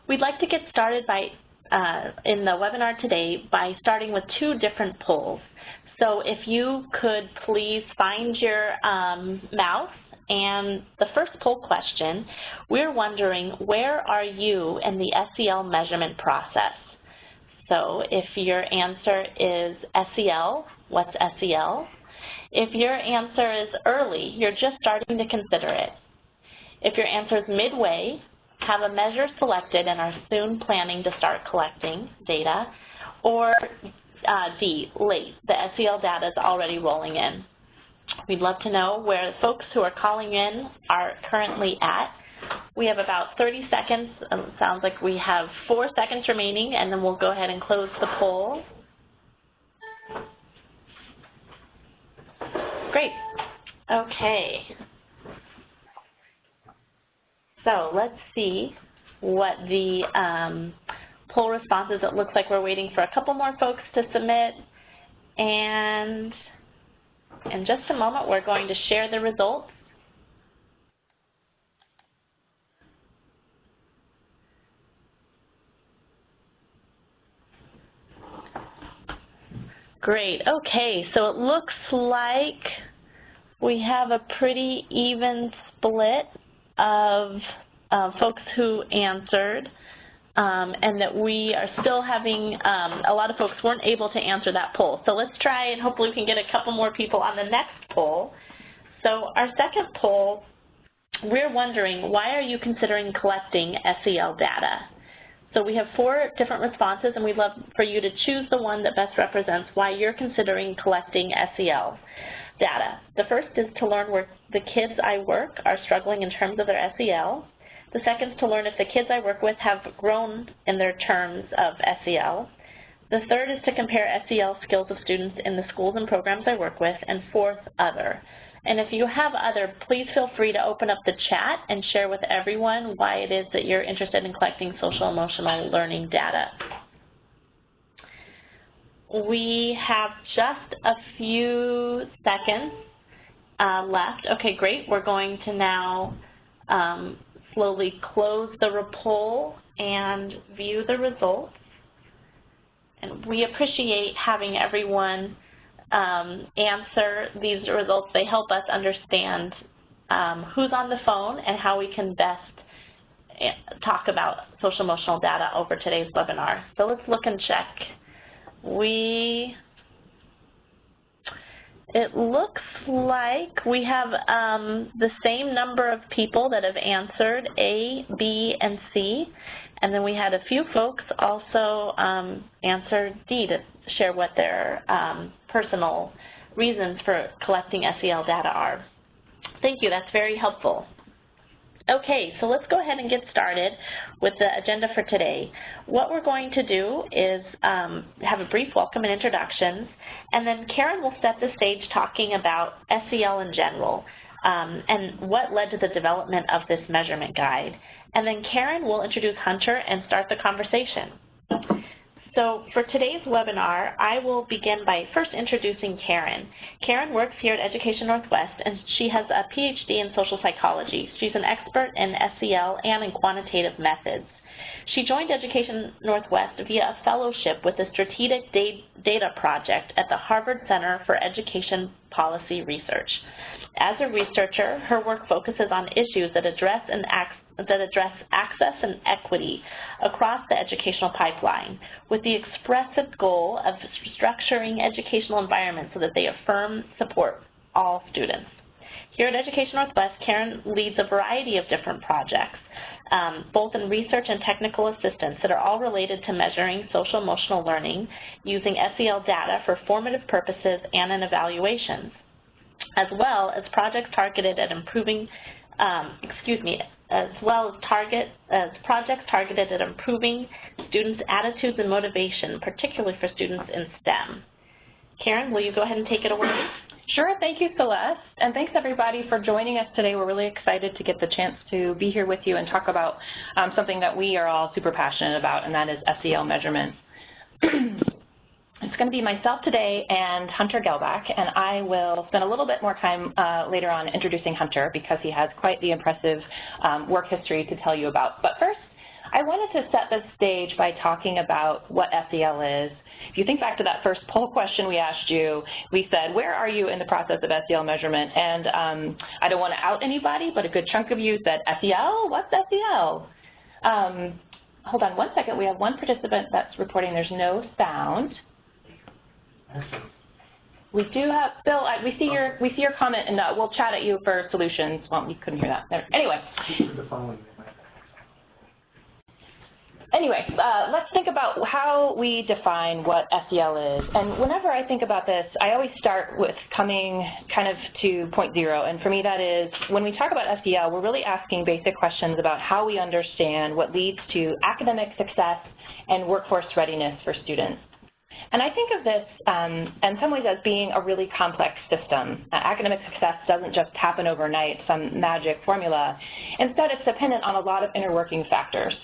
We'd like to get started in the webinar today by starting with 2 different polls. So if you could please find your mouse, and the first poll question, we're wondering, where are you in the SEL measurement process? So if your answer is SEL, what's SEL? If your answer is early, you're just starting to consider it. If your answer is midway, have a measure selected and are soon planning to start collecting data, or D, late, the SEL data is already rolling in. We'd love to know where the folks who are calling in are currently at. We have about 30 seconds. It sounds like we have 4 seconds remaining, and then we'll go ahead and close the poll. Great. Okay. So let's see what the poll responses. It looks like we're waiting for a couple more folks to submit. And in just a moment, we're going to share the results. Great. Okay, so it looks like we have a pretty even split of folks who answered, and that we are still having a lot of folks weren't able to answer that poll. So let's try and hopefully we can get a couple more people on the next poll. So our second poll, we're wondering, why are you considering collecting SEL data? So we have 4 different responses, and we'd love for you to choose the one that best represents why you're considering collecting SEL data. The first is to learn where the kids I work are struggling in terms of their SEL. The second is to learn if the kids I work with have grown in their terms of SEL. The third is to compare SEL skills of students in the schools and programs I work with. And fourth, other. And if you have other, please feel free to open up the chat and share with everyone why it is that you're interested in collecting social emotional learning data. We have just a few seconds left. Okay, great. We're going to now slowly close the poll and view the results. And we appreciate having everyone answer these results. They help us understand who's on the phone and how we can best talk about social emotional data over today's webinar. So let's look and check. It looks like we have the same number of people that have answered A, B, and C, and then we had a few folks also answer D to share what their personal reasons for collecting SEL data are. Thank you, that's very helpful. Okay, so let's go ahead and get started with the agenda for today. What we're going to do is have a brief welcome and introductions, and then Karen will set the stage talking about SEL in general and what led to the development of this measurement guide. And then Karen will introduce Hunter and start the conversation. So for today's webinar, I will begin by first introducing Karen. Karen works here at Education Northwest, and she has a PhD in social psychology. She's an expert in SEL and in quantitative methods. She joined Education Northwest via a fellowship with the Strategic Data Project at the Harvard Center for Education Policy Research. As a researcher, her work focuses on issues that address access and equity across the educational pipeline, with the expressive goal of structuring educational environments so that they affirm support all students. Here at Education Northwest, Karen leads a variety of different projects, both in research and technical assistance, that are all related to measuring social emotional learning using SEL data for formative purposes and in evaluations, as well as projects targeted at improving projects targeted at improving students' attitudes and motivation, particularly for students in STEM. Karen, will you go ahead and take it away? Sure, thank you, Celeste, and thanks everybody for joining us today. We're really excited to get the chance to be here with you and talk about something that we are all super passionate about, and that is SEL measurement. It's going to be myself today and Hunter Gehlbach, and I will spend a little bit more time later on introducing Hunter because he has quite the impressive work history to tell you about. But first, I wanted to set the stage by talking about what SEL is. If you think back to that first poll question we asked you, we said, where are you in the process of SEL measurement? And I don't want to out anybody, but a good chunk of you said, SEL? What's SEL? Hold on one second. We have one participant that's reporting there's no sound. We do have, Bill, we see your comment, and we'll chat at you for solutions. Well, you couldn't hear that. Anyway. Let's think about how we define what SEL is. And whenever I think about this, I always start with coming kind of to point zero. And for me, that is, when we talk about SEL, we're really asking basic questions about how we understand what leads to academic success and workforce readiness for students. And I think of this in some ways as being a really complex system. Academic success doesn't just happen overnight, some magic formula. Instead, it's dependent on a lot of inner working factors.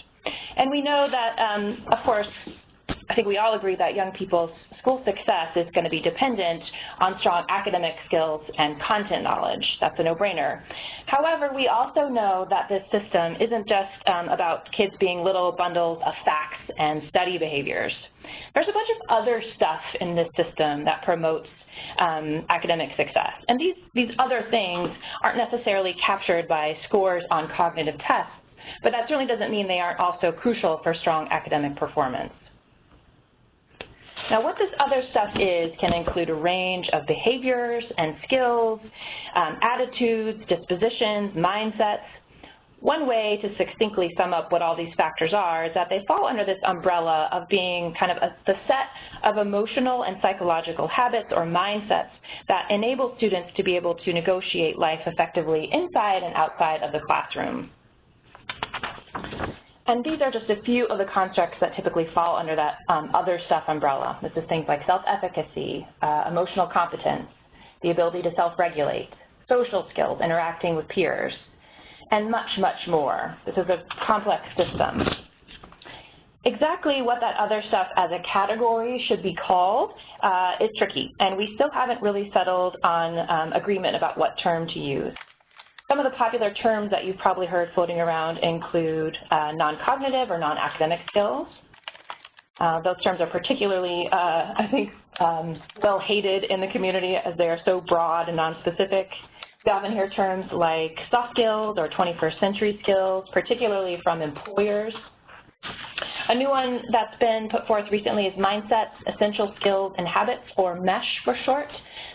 And we know that, of course, I think we all agree that young people's school success is going to be dependent on strong academic skills and content knowledge. That's a no-brainer. However, we also know that this system isn't just about kids being little bundles of facts and study behaviors. There's a bunch of other stuff in this system that promotes academic success. And these other things aren't necessarily captured by scores on cognitive tests, but that certainly doesn't mean they aren't also crucial for strong academic performance. Now, what this other stuff is can include a range of behaviors and skills, attitudes, dispositions, mindsets. One way to succinctly sum up what all these factors are is that they fall under this umbrella of being kind of the set of emotional and psychological habits or mindsets that enable students to be able to negotiate life effectively inside and outside of the classroom. And these are just a few of the constructs that typically fall under that other stuff umbrella. This is things like self-efficacy, emotional competence, the ability to self-regulate, social skills, interacting with peers, and much, much more. This is a complex system. Exactly what that other stuff as a category should be called is tricky, and we still haven't really settled on agreement about what term to use. Some of the popular terms that you've probably heard floating around include non-cognitive or non-academic skills. Those terms are particularly, I think, well hated in the community as they are so broad and non-specific. We often hear terms like soft skills or 21st century skills, particularly from employers. A new one that's been put forth recently is mindsets, essential skills, and habits, or MESH for short.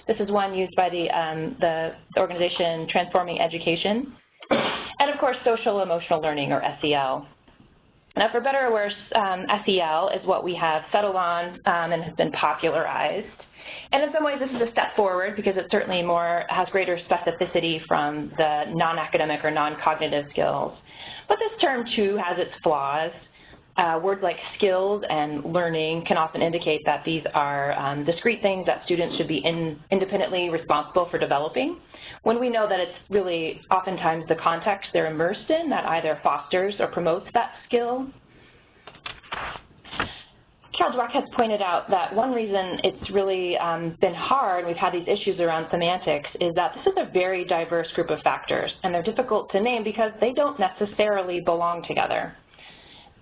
This is one used by the organization Transforming Education. And of course, social emotional learning, or SEL. Now, for better or worse, SEL is what we have settled on and has been popularized. And in some ways, this is a step forward because it certainly has greater specificity from the non-academic or non-cognitive skills. But this term, too, has its flaws. Words like skills and learning can often indicate that these are discrete things that students should be independently responsible for developing, when we know that it's really oftentimes the context they're immersed in that either fosters or promotes that skill. Gehlbach has pointed out that one reason it's really been hard, we've had these issues around semantics, is that this is a very diverse group of factors, and they're difficult to name because they don't necessarily belong together.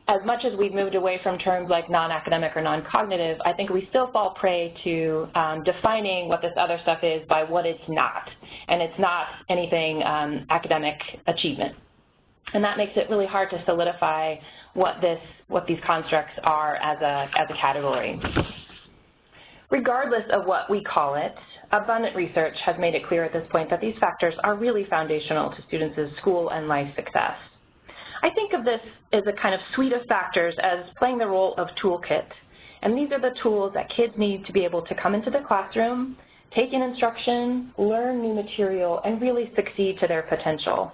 As much as we've moved away from terms like non-academic or non-cognitive, I think we still fall prey to defining what this other stuff is by what it's not. And it's not anything academic achievement. And that makes it really hard to solidify what these constructs are as a category. Regardless of what we call it, abundant research has made it clear at this point that these factors are really foundational to students' school and life success. I think of this as a kind of suite of factors as playing the role of toolkit. And these are the tools that kids need to be able to come into the classroom, take in instruction, learn new material, and really succeed to their potential.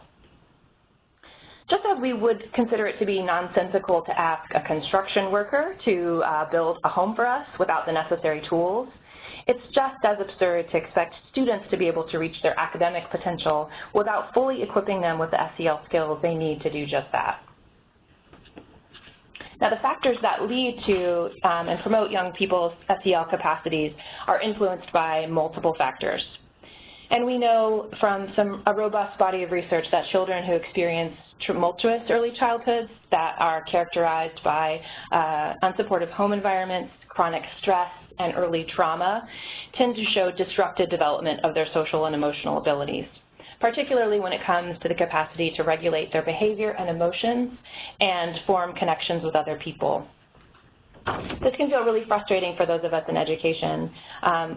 Just as we would consider it to be nonsensical to ask a construction worker to build a home for us without the necessary tools, it's just as absurd to expect students to be able to reach their academic potential without fully equipping them with the SEL skills they need to do just that. Now, the factors that lead to and promote young people's SEL capacities are influenced by multiple factors. And we know from a robust body of research that children who experience tumultuous early childhoods that are characterized by unsupportive home environments, chronic stress, and early trauma tend to show disrupted development of their social and emotional abilities, particularly when it comes to the capacity to regulate their behavior and emotions and form connections with other people. This can feel really frustrating for those of us in education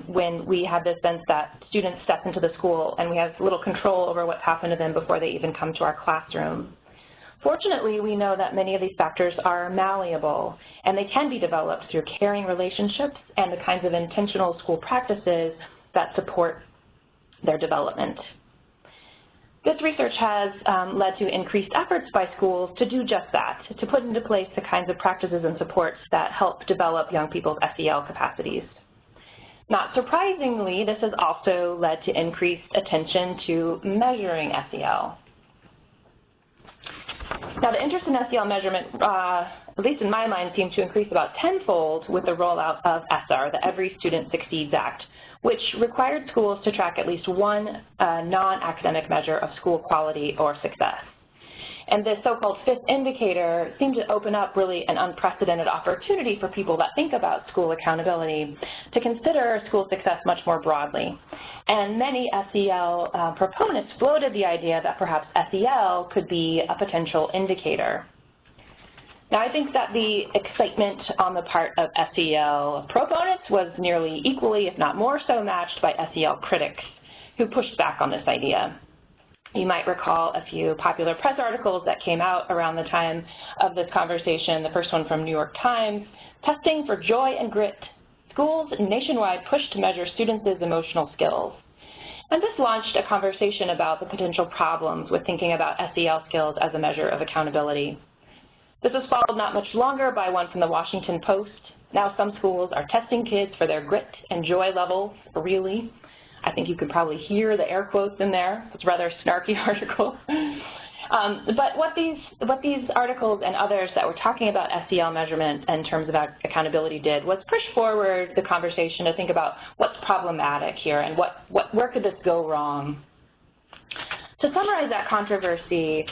when we have this sense that students step into the school and we have little control over what's happened to them before they even come to our classroom. Fortunately, we know that many of these factors are malleable and they can be developed through caring relationships and the kinds of intentional school practices that support their development. This research has led to increased efforts by schools to do just that, to put into place the kinds of practices and supports that help develop young people's SEL capacities. Not surprisingly, this has also led to increased attention to measuring SEL. Now, the interest in SEL measurement, at least in my mind, seemed to increase about tenfold with the rollout of ESSER, the Every Student Succeeds Act, which required schools to track at least one non-academic measure of school quality or success. And this so-called fifth indicator seemed to open up really an unprecedented opportunity for people that think about school accountability to consider school success much more broadly. And many SEL proponents floated the idea that perhaps SEL could be a potential indicator. Now, I think that the excitement on the part of SEL proponents was nearly equally, if not more so, matched by SEL critics who pushed back on this idea. You might recall a few popular press articles that came out around the time of this conversation. The first one from New York Times, Testing for Joy and Grit, Schools Nationwide Push to Measure Students' Emotional Skills. And this launched a conversation about the potential problems with thinking about SEL skills as a measure of accountability. This was followed not much longer by one from the Washington Post. Now some schools are testing kids for their grit and joy levels, really. I think you could probably hear the air quotes in there. It's a rather snarky article. But what these articles and others that were talking about SEL measurement in terms of accountability did was push forward the conversation to think about what's problematic here and where could this go wrong. To summarize that controversy,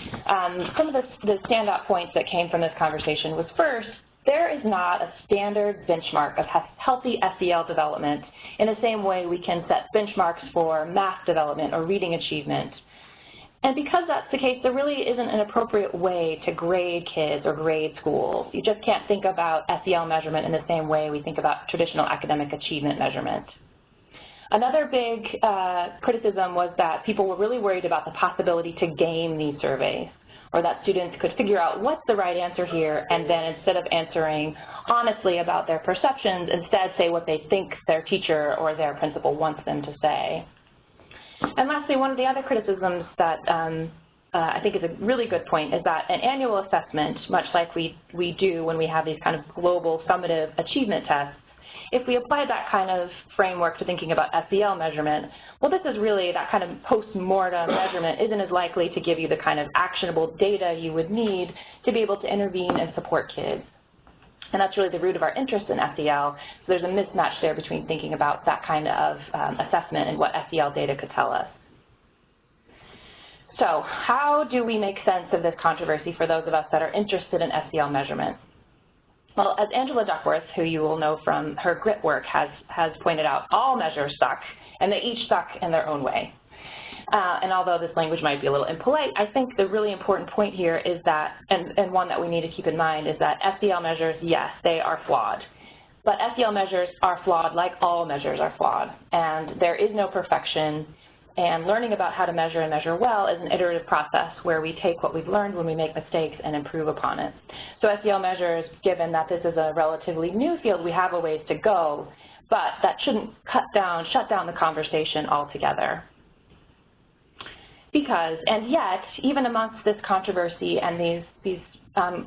some of the standout points that came from this conversation was, first, there is not a standard benchmark of healthy SEL development in the same way we can set benchmarks for math development or reading achievement. And because that's the case, there really isn't an appropriate way to grade kids or grade schools. You just can't think about SEL measurement in the same way we think about traditional academic achievement measurement. Another big criticism was that people were really worried about the possibility to game these surveys, or that students could figure out what's the right answer here, and then instead of answering honestly about their perceptions, instead say what they think their teacher or their principal wants them to say. And lastly, one of the other criticisms that I think is a really good point is that an annual assessment, much like we do when we have these kind of global summative achievement tests, if we apply that kind of framework to thinking about SEL measurement, well, this is really that kind of post-mortem measurement isn't as likely to give you the kind of actionable data you would need to be able to intervene and support kids. And that's really the root of our interest in SEL. So there's a mismatch there between thinking about that kind of assessment and what SEL data could tell us. So how do we make sense of this controversy for those of us that are interested in SEL measurement? Well, as Angela Duckworth, who you will know from her grit work, has pointed out, all measures suck, and they each suck in their own way. And although this language might be a little impolite, I think the really important point here is that, and one that we need to keep in mind, is that SEL measures, yes, they are flawed. But SEL measures are flawed like all measures are flawed. And there is no perfection. And learning about how to measure and measure well is an iterative process where we take what we've learned when we make mistakes and improve upon it. So SEL measures, given that this is a relatively new field, we have a ways to go, but that shouldn't shut down the conversation altogether. Because, and yet, even amongst this controversy and these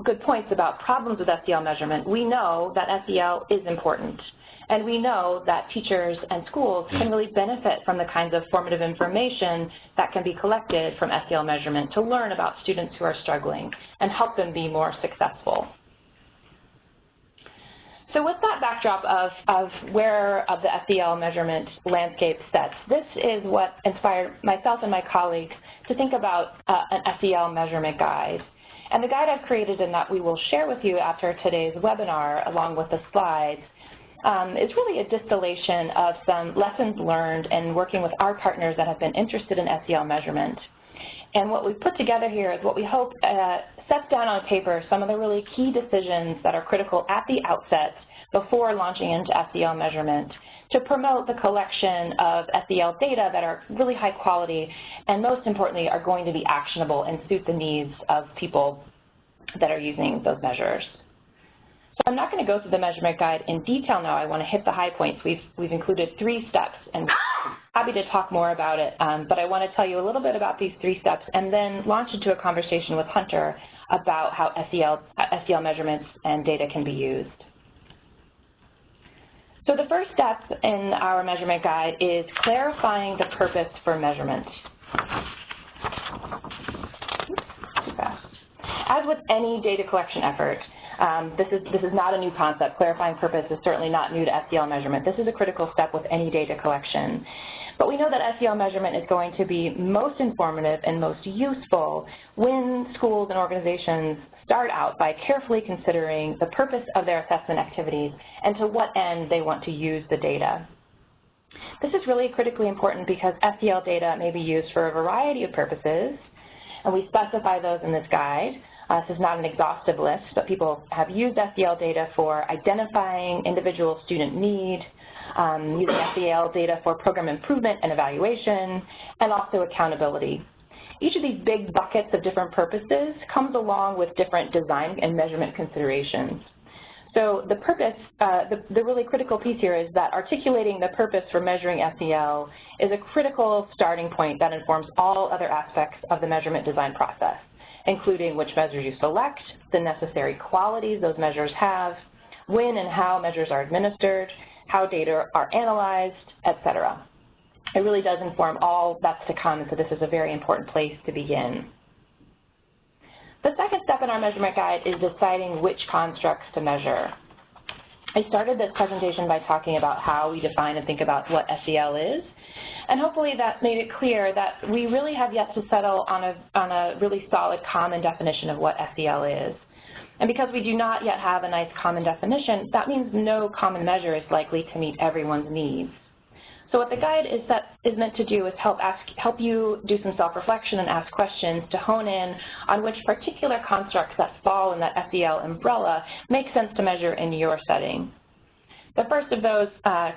good points about problems with SEL measurement, we know that SEL is important. And we know that teachers and schools can really benefit from the kinds of formative information that can be collected from SEL measurement to learn about students who are struggling and help them be more successful. So with that backdrop of where the SEL measurement landscape sets, this is what inspired myself and my colleagues to think about an SEL measurement guide. And the guide I've created and that we will share with you after today's webinar, along with the slides, is really a distillation of some lessons learned in working with our partners that have been interested in SEL measurement. And what we've put together here is what we hope sets down on paper some of the really key decisions that are critical at the outset before launching into SEL measurement to promote the collection of SEL data that are really high quality and, most importantly, are going to be actionable and suit the needs of people that are using those measures. So I'm not going to go through the measurement guide in detail now. I want to hit the high points. We've included 3 steps, and I'm happy to talk more about it, but I want to tell you a little bit about these 3 steps and then launch into a conversation with Hunter about how SEL measurements and data can be used. So the first step in our measurement guide is clarifying the purpose for measurement. As with any data collection effort, this is not a new concept. Clarifying purpose is certainly not new to SEL measurement. This is a critical step with any data collection. But we know that SEL measurement is going to be most informative and most useful when schools and organizations start out by carefully considering the purpose of their assessment activities and to what end they want to use the data. This is really critically important because SEL data may be used for a variety of purposes, and we specify those in this guide. This is not an exhaustive list, but people have used SEL data for identifying individual student need, using SEL data for program improvement and evaluation, and also accountability. Each of these big buckets of different purposes comes along with different design and measurement considerations. So the purpose, the really critical piece here is that articulating the purpose for measuring SEL is a critical starting point that informs all other aspects of the measurement design process, including which measures you select, the necessary qualities those measures have, when and how measures are administered, how data are analyzed, etc. It really does inform all that's to come, and so this is a very important place to begin. The second step in our measurement guide is deciding which constructs to measure. I started this presentation by talking about how we define and think about what SEL is, and hopefully that made it clear that we really have yet to settle on a really solid common definition of what SEL is. And because we do not yet have a nice common definition, that means no common measure is likely to meet everyone's needs. So what the guide is meant to do is help you do some self-reflection and ask questions to hone in on which particular constructs that fall in that SEL umbrella make sense to measure in your setting. The first of those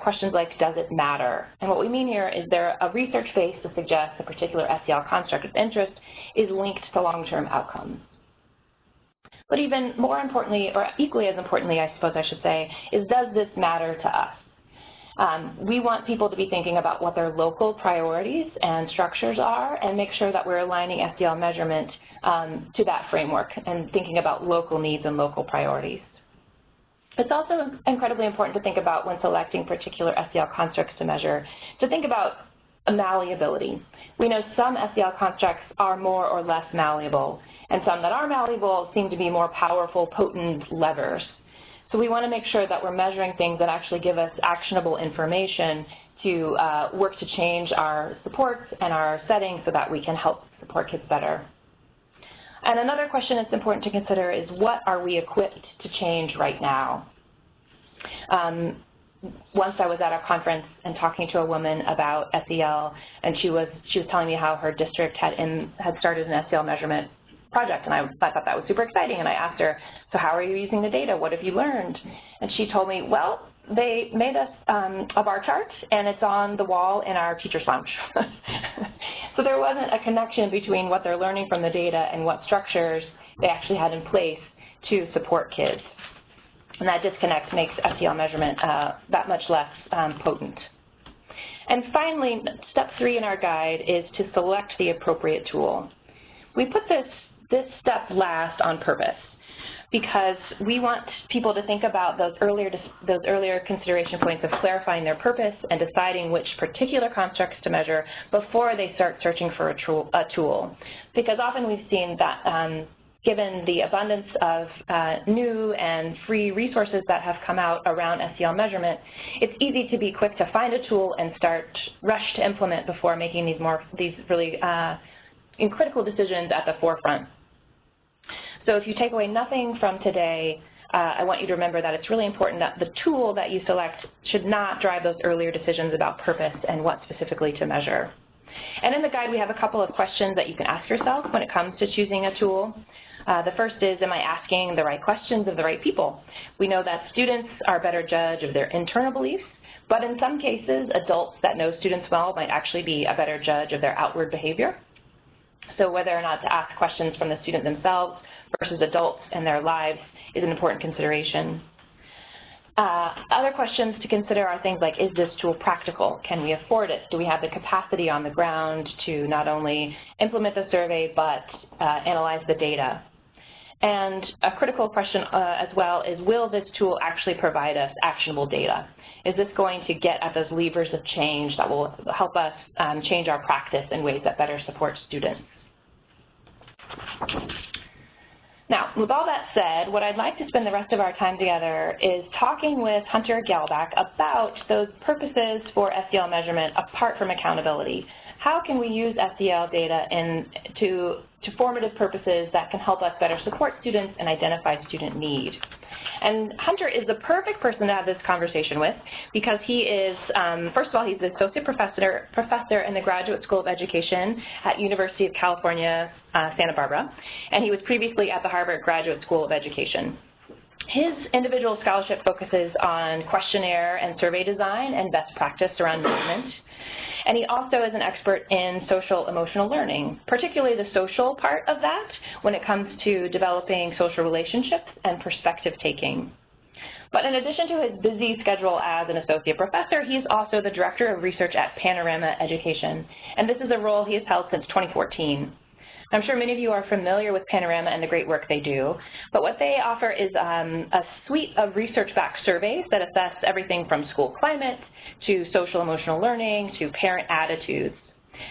questions like, does it matter? And what we mean here is there a research base to suggest a particular SEL construct of interest is linked to long-term outcomes. But even more importantly, or equally as importantly, I suppose I should say, is does this matter to us? We want people to be thinking about what their local priorities and structures are and make sure that we're aligning SEL measurement to that framework and thinking about local needs and local priorities. It's also incredibly important to think about when selecting particular SEL constructs to measure, to think about malleability. We know some SEL constructs are more or less malleable, and some that are malleable seem to be more powerful, potent levers. So we want to make sure that we're measuring things that actually give us actionable information to work to change our supports and our settings so that we can help support kids better. And another question that's important to consider is what are we equipped to change right now? Once I was at a conference and talking to a woman about SEL, and she was telling me how her district had started an SEL measurement project, and I thought that was super exciting, and I asked her, so how are you using the data? What have you learned? And she told me, well, they made us a bar chart, and it's on the wall in our teacher's lounge. So there wasn't a connection between what they're learning from the data and what structures they actually had in place to support kids. And that disconnect makes SEL measurement that much less potent. And finally, step 3 in our guide is to select the appropriate tool. We put this step last on purpose because we want people to think about those earlier consideration points of clarifying their purpose and deciding which particular constructs to measure before they start searching for a tool. Because often we've seen that given the abundance of new and free resources that have come out around SEL measurement, it's easy to be quick to find a tool and rush to implement before making these really critical decisions at the forefront. So if you take away nothing from today, I want you to remember that it's really important that the tool that you select should not drive those earlier decisions about purpose and what specifically to measure. And in the guide, we have a couple of questions that you can ask yourself when it comes to choosing a tool. The first is, am I asking the right questions of the right people? We know that students are a better judge of their internal beliefs, but in some cases, adults that know students well might actually be a better judge of their outward behavior. So whether or not to ask questions from the student themselves versus adults and their lives is an important consideration. Other questions to consider are things like, is this tool practical? Can we afford it? Do we have the capacity on the ground to not only implement the survey, but analyze the data? And a critical question as well is, will this tool actually provide us actionable data? Is this going to get at those levers of change that will help us change our practice in ways that better support students? Now, with all that said, what I'd like to spend the rest of our time together is talking with Hunter Gehlbach about those purposes for SEL measurement apart from accountability. How can we use SEL data to formative purposes that can help us better support students and identify student need? And Hunter is the perfect person to have this conversation with because he is, first of all, he's the associate professor in the Graduate School of Education at University of California, Santa Barbara, and he was previously at the Harvard Graduate School of Education. His individual scholarship focuses on questionnaire and survey design and best practice around measurement. And he also is an expert in social emotional learning, particularly the social part of that when it comes to developing social relationships and perspective taking. But in addition to his busy schedule as an associate professor, he is also the director of research at Panorama Education. And this is a role he has held since 2014. I'm sure many of you are familiar with Panorama and the great work they do, but what they offer is a suite of research-backed surveys that assess everything from school climate to social emotional learning to parent attitudes.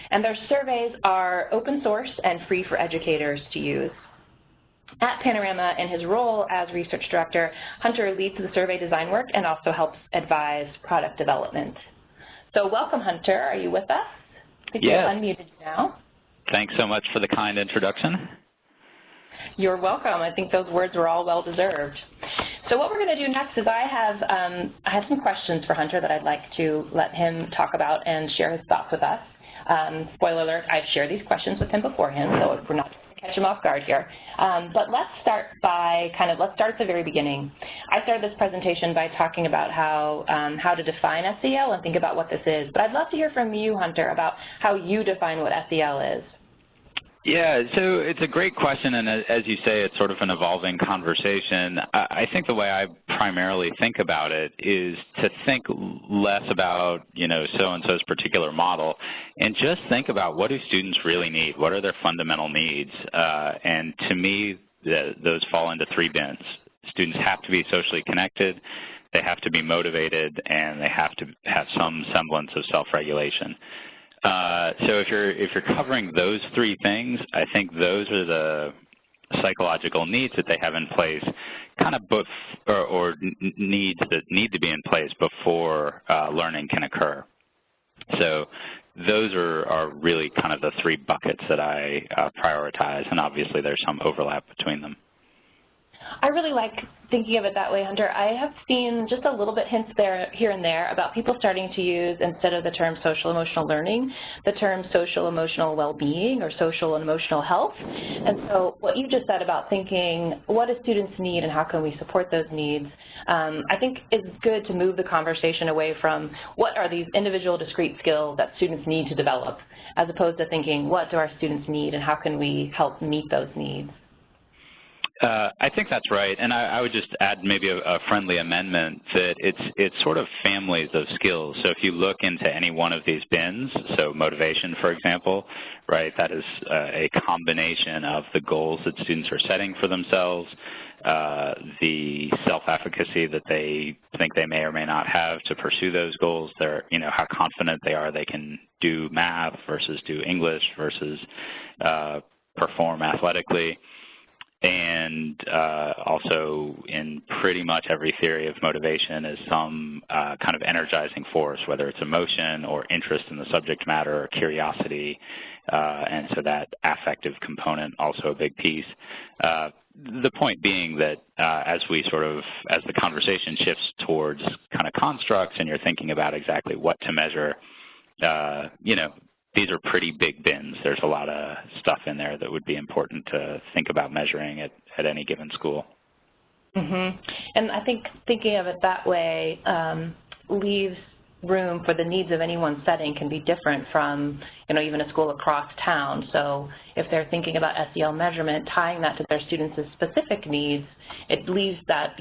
And their surveys are open source and free for educators to use. At Panorama, in his role as research director, Hunter leads the survey design work and also helps advise product development. So welcome, Hunter. Are you with us? I think you're unmuted now. Thanks so much for the kind introduction. You're welcome. I think those words were all well-deserved. So what we're going to do next is I have some questions for Hunter that I'd like to let him talk about and share his thoughts with us. Spoiler alert, I've shared these questions with him beforehand, so we're not going to catch him off guard here. But let's start at the very beginning. I started this presentation by talking about how to define SEL and think about what this is. But I'd love to hear from you, Hunter, about how you define what SEL is. Yeah, so it's a great question, and as you say, it's sort of an evolving conversation. I think the way I primarily think about it is to think less about, so-and-so's particular model, and just think about what do students really need, what are their fundamental needs, and to me, those fall into three bins. Students have to be socially connected, they have to be motivated, and they have to have some semblance of self-regulation. So if you're covering those three things, I think those are the psychological needs that they have in place, kind of or needs that need to be in place before learning can occur. So those are really kind of the three buckets that I prioritize, and obviously there's some overlap between them. I really like thinking of it that way, Hunter. I have seen just a little bit hints there, here and there, about people starting to use, instead of the term social emotional learning, the term social emotional well-being or social and emotional health. And so what you just said about thinking, what do students need and how can we support those needs, I think is good to move the conversation away from what are these individual discrete skills that students need to develop, as opposed to thinking, what do our students need and how can we help meet those needs? I think that's right, and I would just add maybe a friendly amendment that it's sort of families of skills. So if you look into any one of these bins, so motivation, for example, right, that is a combination of the goals that students are setting for themselves, the self-efficacy that they think they may or may not have to pursue those goals, how confident they are they can do math versus do English versus perform athletically. And also in pretty much every theory of motivation is some kind of energizing force, whether it's emotion or interest in the subject matter or curiosity, and so that affective component also a big piece. The point being that as the conversation shifts towards kind of constructs and you're thinking about exactly what to measure, these are pretty big bins. There's a lot of stuff in there that would be important to think about measuring at any given school. Mm-hmm. And I think thinking of it that way leaves room for the needs of any one setting can be different from, even a school across town. So if they're thinking about SEL measurement, tying that to their students' specific needs, it leaves that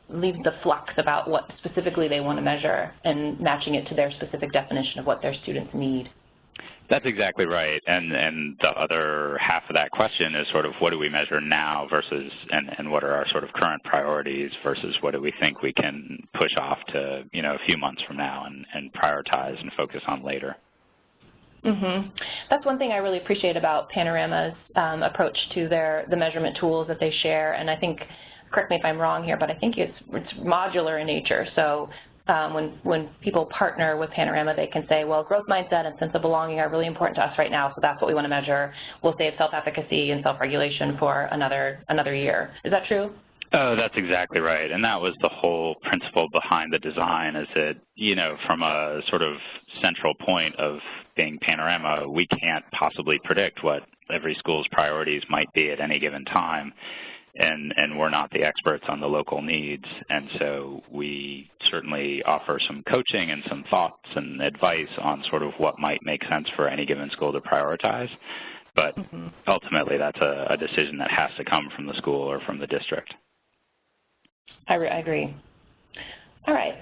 leaves the flux about what specifically they want to measure and matching it to their specific definition of what their students need. That's exactly right, and the other half of that question is sort of what do we measure now versus, and what are our sort of current priorities versus what do we think we can push off to, a few months from now and prioritize and focus on later. Mm-hmm. That's one thing I really appreciate about Panorama's approach to the measurement tools that they share, and I think, correct me if I'm wrong here, but I think it's modular in nature. So when people partner with Panorama, they can say, well, growth mindset and sense of belonging are really important to us right now, so that's what we want to measure. We'll save self-efficacy and self-regulation for another year. Is that true? Oh, that's exactly right. And that was the whole principle behind the design, is that, from a sort of central point of being Panorama, we can't possibly predict what every school's priorities might be at any given time. And we're not the experts on the local needs, and so we certainly offer some coaching and some thoughts and advice on sort of what might make sense for any given school to prioritize, but ultimately that's a decision that has to come from the school or from the district. I agree. All right.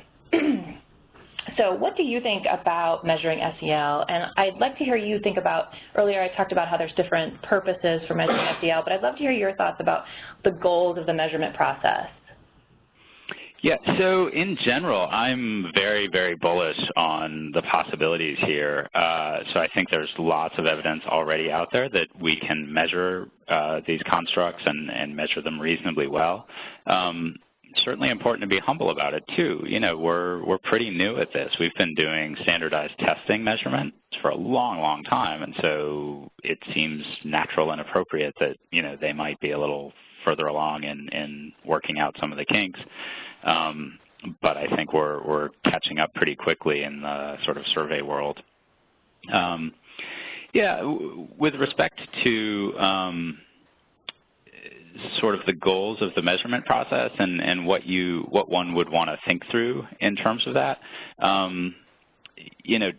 So what do you think about measuring SEL? And I'd like to hear you think about, earlier I talked about how there's different purposes for measuring SEL, but I'd love to hear your thoughts about the goals of the measurement process. Yeah, so in general, I'm very, very bullish on the possibilities here. So I think there's lots of evidence already out there that we can measure these constructs and measure them reasonably well. Certainly important to be humble about it too. We're pretty new at this. We've been doing standardized testing measurements for a long, long time, and so it seems natural and appropriate that they might be a little further along in working out some of the kinks. But I think we're catching up pretty quickly in the sort of survey world. With respect to sort of the goals of the measurement process and what one would want to think through in terms of that.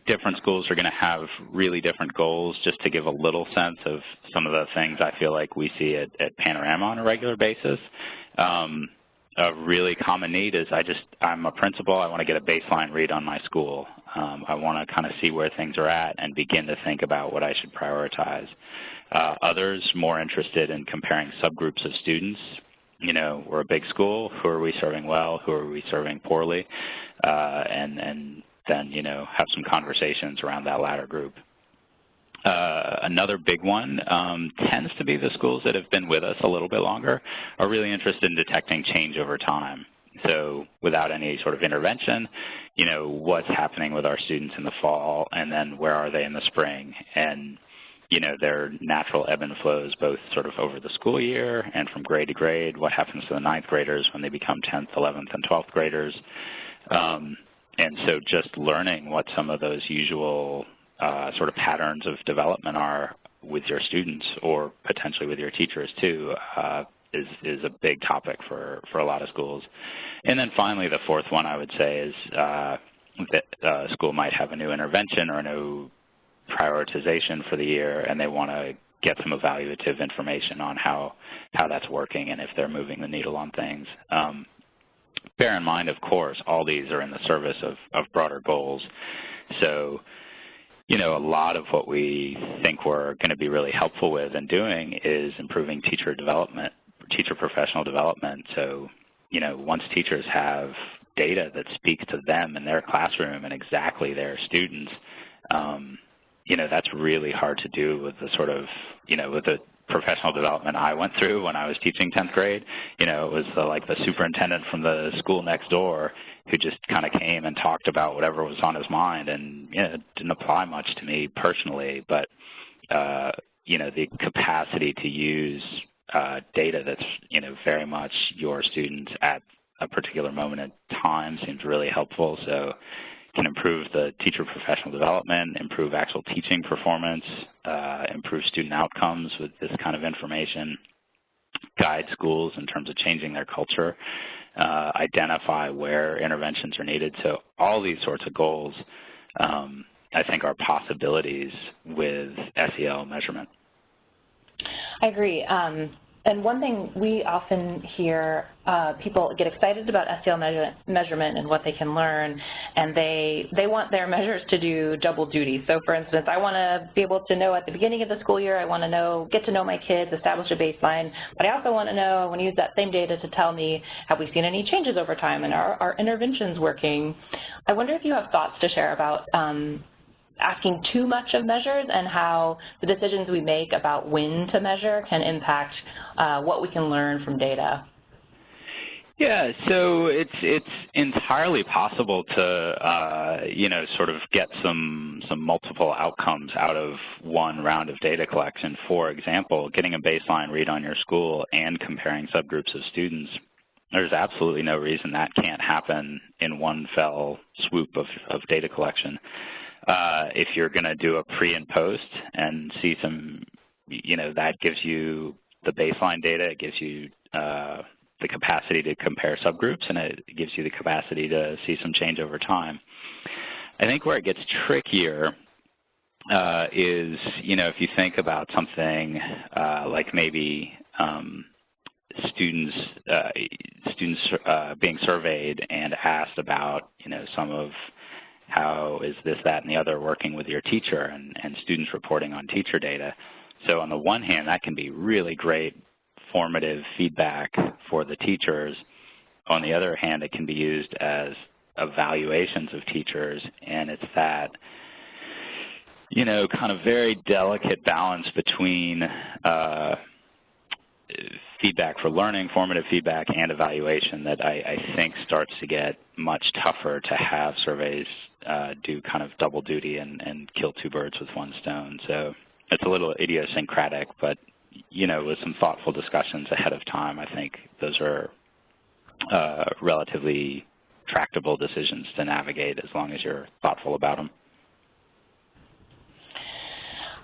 Different schools are going to have really different goals. Just to give a little sense of some of the things I feel like we see at Panorama on a regular basis. A really common need is I'm a principal, I want to get a baseline read on my school. I want to kind of see where things are at and begin to think about what I should prioritize. Others more interested in comparing subgroups of students. We're a big school, who are we serving well, who are we serving poorly, and then, have some conversations around that latter group. Another big one tends to be the schools that have been with us a little bit longer are really interested in detecting change over time. So without any sort of intervention, what's happening with our students in the fall, and then where are they in the spring? And their natural ebb and flows both sort of over the school year and from grade to grade, what happens to the 9th graders when they become 10th, 11th, and 12th graders. And so just learning what some of those usual sort of patterns of development are with your students or potentially with your teachers too is a big topic for a lot of schools. And then finally, the fourth one I would say is that a school might have a new intervention or a new prioritization for the year, and they want to get some evaluative information on how that's working and if they're moving the needle on things. Bear in mind, of course, all these are in the service of broader goals. So, a lot of what we think we're going to be really helpful with and doing is improving teacher development, teacher professional development. So, once teachers have data that speaks to them in their classroom and exactly their students, that's really hard to do with the sort of, with the professional development I went through when I was teaching 10th grade. You know, it was like the superintendent from the school next door who just kind of came and talked about whatever was on his mind, and it didn't apply much to me personally, but you know, the capacity to use data that's, you know, very much your students at a particular moment in time seems really helpful. So can improve the teacher professional development, improve actual teaching performance, improve student outcomes with this kind of information, guide schools in terms of changing their culture, identify where interventions are needed. So all these sorts of goals, I think, are possibilities with SEL measurement. I agree. And one thing we often hear, people get excited about SEL measurement and what they can learn, and they want their measures to do double duty. So for instance, I want to be able to know at the beginning of the school year, I want to get to know my kids, establish a baseline, but I also want to know, I want to use that same data to tell me, have we seen any changes over time, and are our interventions working? I wonder if you have thoughts to share about asking too much of measures and how the decisions we make about when to measure can impact what we can learn from data. Yeah, so it's entirely possible to you know, sort of get some multiple outcomes out of one round of data collection. For example, getting a baseline read on your school and comparing subgroups of students. There's absolutely no reason that can't happen in one fell swoop of data collection. If you're going to do a pre and post and see some, you know, that gives you the baseline data, it gives you the capacity to compare subgroups, and it gives you the capacity to see some change over time. I think where it gets trickier is, you know, if you think about something like maybe students being surveyed and asked about, you know, some of how is this, that, and the other working with your teacher, and students reporting on teacher data. So on the one hand, that can be really great formative feedback for the teachers. On the other hand, it can be used as evaluations of teachers, and it's that, you know, kind of very delicate balance between feedback for learning, formative feedback, and evaluation that I think starts to get much tougher to have surveys do kind of double duty and kill two birds with one stone. So it's a little idiosyncratic, but, you know, with some thoughtful discussions ahead of time, I think those are relatively tractable decisions to navigate as long as you're thoughtful about them.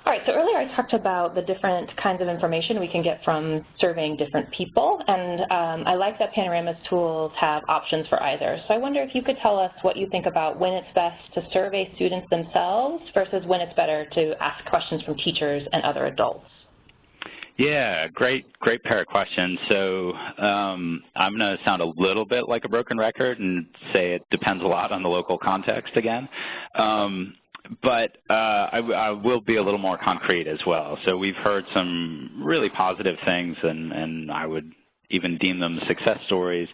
All right, so earlier I talked about the different kinds of information we can get from surveying different people, and I like that Panorama's tools have options for either. So I wonder if you could tell us what you think about when it's best to survey students themselves versus when it's better to ask questions from teachers and other adults. Yeah, great pair of questions. So I'm going to sound a little bit like a broken record and say it depends a lot on the local context again. But I will be a little more concrete as well. So we've heard some really positive things, and I would even deem them success stories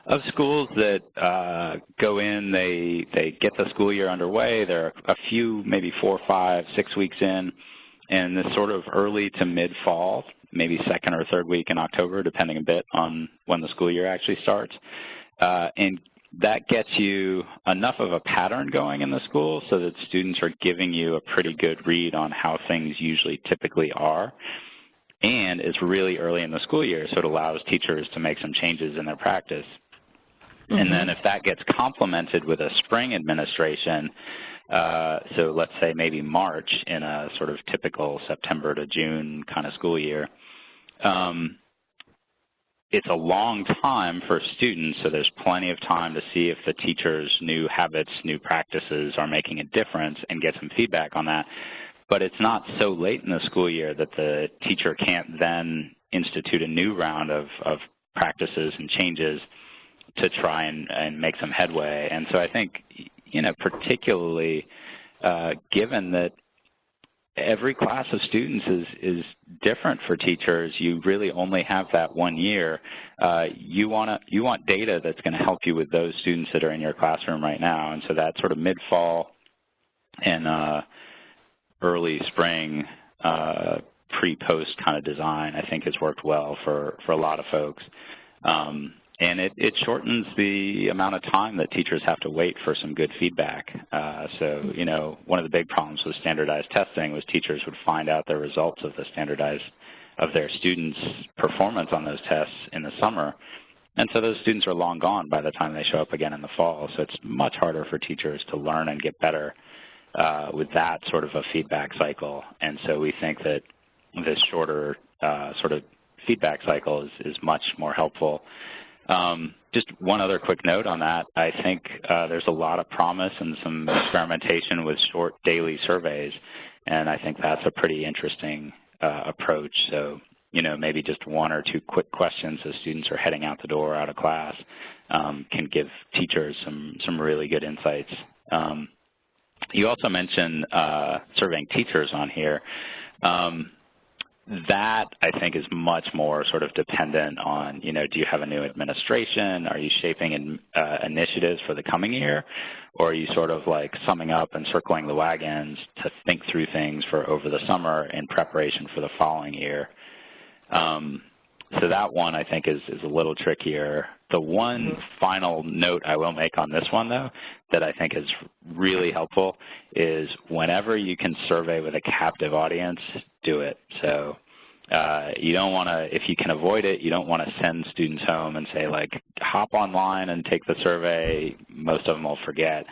of schools that go in, they get the school year underway, they're a few, maybe 4, 5, 6 weeks in, and this sort of early to mid-fall, maybe second or third week in October, depending a bit on when the school year actually starts. And that gets you enough of a pattern going in the school so that students are giving you a pretty good read on how things usually typically are. And it's really early in the school year, so it allows teachers to make some changes in their practice. Mm-hmm. And then if that gets complemented with a spring administration, so let's say maybe March in a sort of typical September to June kind of school year, it's a long time for students, so there's plenty of time to see if the teacher's new habits, new practices are making a difference and get some feedback on that. But it's not so late in the school year that the teacher can't then institute a new round of practices and changes to try and make some headway. And so I think, you know, particularly given that every class of students is different for teachers, you really only have that 1 year. You want data that's going to help you with those students that are in your classroom right now. And so that sort of mid-fall and early spring pre-post kind of design, I think has worked well for a lot of folks. And it shortens the amount of time that teachers have to wait for some good feedback. So, you know, one of the big problems with standardized testing was teachers would find out the results of their students' performance on those tests in the summer. And so those students are long gone by the time they show up again in the fall. So it's much harder for teachers to learn and get better with that sort of a feedback cycle. And so we think that this shorter sort of feedback cycle is much more helpful. Just one other quick note on that. I think there's a lot of promise and some experimentation with short daily surveys, and I think that's a pretty interesting approach. So, you know, maybe just 1 or 2 quick questions as students are heading out the door, out of class, can give teachers some really good insights. You also mentioned surveying teachers on here. That, I think, is much more sort of dependent on, you know, do you have a new administration? Are you shaping initiatives for the coming year? Or are you sort of like summing up and circling the wagons to think through things for over the summer in preparation for the following year? So that one, I think, is a little trickier. The one final note I will make on this one, though, that I think is really helpful is whenever you can survey with a captive audience, do it. So you don't want to, if you can avoid it, you don't want to send students home and say, like, hop online and take the survey. Most of them will forget.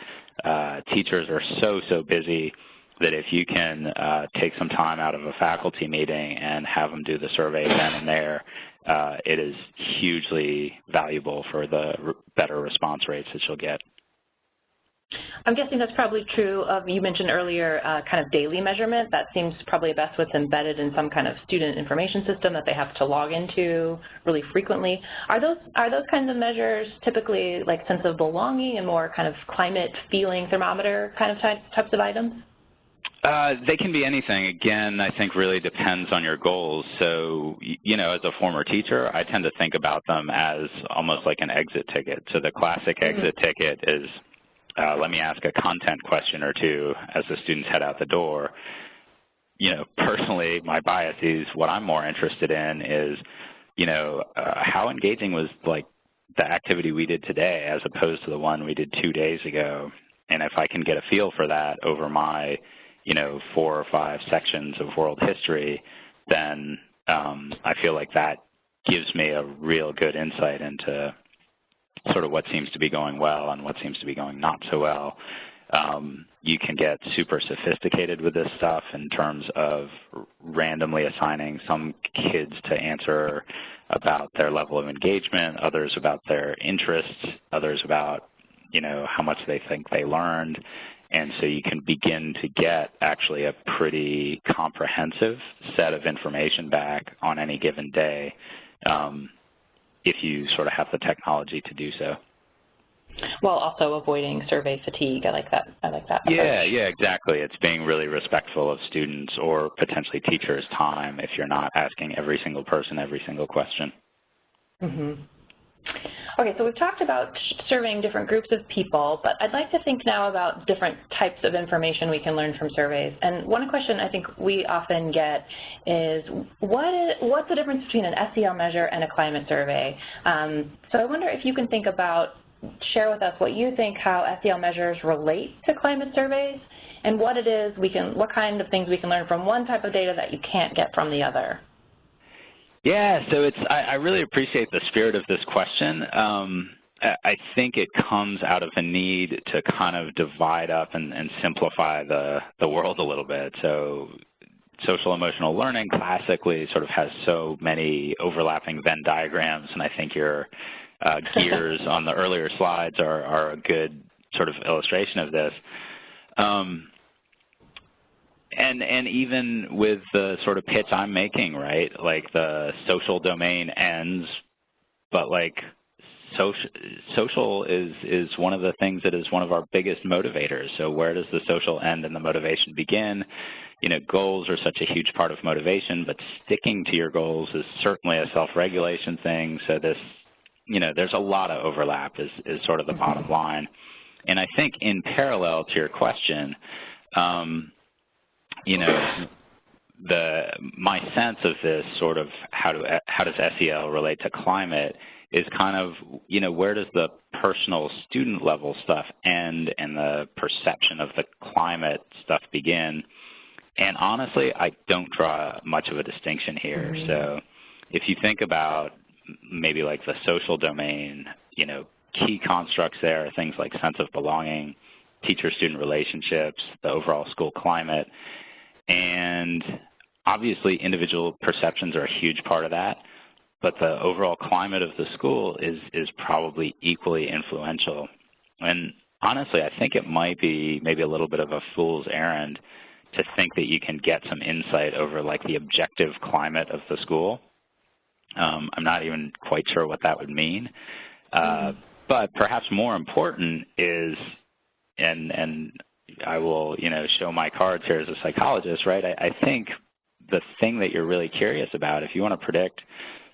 Teachers are so busy that if you can take some time out of a faculty meeting and have them do the survey then and there, it is hugely valuable for the better response rates that you'll get. I'm guessing that's probably true of, you mentioned earlier, kind of daily measurement. That seems probably best what's embedded in some kind of student information system that they have to log into really frequently. Are those kinds of measures typically like sense of belonging and more kind of climate feeling thermometer kind of types of items? They can be anything. Again, I think really depends on your goals. So, you know, as a former teacher, I tend to think about them as almost like an exit ticket. So the classic exit ticket is, let me ask a content question or two as the students head out the door. You know, personally, my bias is what I'm more interested in is, you know, how engaging was like the activity we did today as opposed to the one we did 2 days ago. And if I can get a feel for that over my, you know, 4 or 5 sections of world history, then I feel like that gives me a real good insight into sort of what seems to be going well and what seems to be going not so well. You can get super sophisticated with this stuff in terms of randomly assigning some kids to answer about their level of engagement, others about their interests, others about, you know, how much they think they learned. And so you can begin to get actually a pretty comprehensive set of information back on any given day if you sort of have the technology to do so. While also avoiding survey fatigue. I like that. Yeah, exactly. It's being really respectful of students or potentially teachers' time if you're not asking every single person every single question. Okay, so we've talked about surveying different groups of people, but I'd like to think now about different types of information we can learn from surveys. And one question I think we often get is, what's the difference between an SEL measure and a climate survey? So I wonder if you can think about, share with us what you think how SEL measures relate to climate surveys and what it is what kind of things we can learn from one type of data that you can't get from the other. Yeah, so I really appreciate the spirit of this question. I think it comes out of a need to kind of divide up and simplify the world a little bit. So social emotional learning classically sort of has so many overlapping Venn diagrams, and I think your gears on the earlier slides are a good sort of illustration of this. And even with the sort of pitch I'm making, right, like the social domain ends, but like social is one of the things that is one of our biggest motivators. So where does the social end and the motivation begin? You know, goals are such a huge part of motivation, but sticking to your goals is certainly a self-regulation thing. So this, you know, there's a lot of overlap is sort of the bottom line. And I think in parallel to your question, you know, my sense of this sort of how does SEL relate to climate is kind of, where does the personal student level stuff end and the perception of the climate stuff begin? And honestly, I don't draw much of a distinction here. Mm-hmm. So if you think about maybe like the social domain, key constructs there are things like sense of belonging, teacher-student relationships, the overall school climate, and obviously individual perceptions are a huge part of that, but the overall climate of the school is probably equally influential. And honestly, I think it might be maybe a little bit of a fool's errand to think that you can get some insight over like the objective climate of the school. I'm not even quite sure what that would mean. But perhaps more important is, and I will, show my cards here as a psychologist, right? I think the thing that you're really curious about, if you want to predict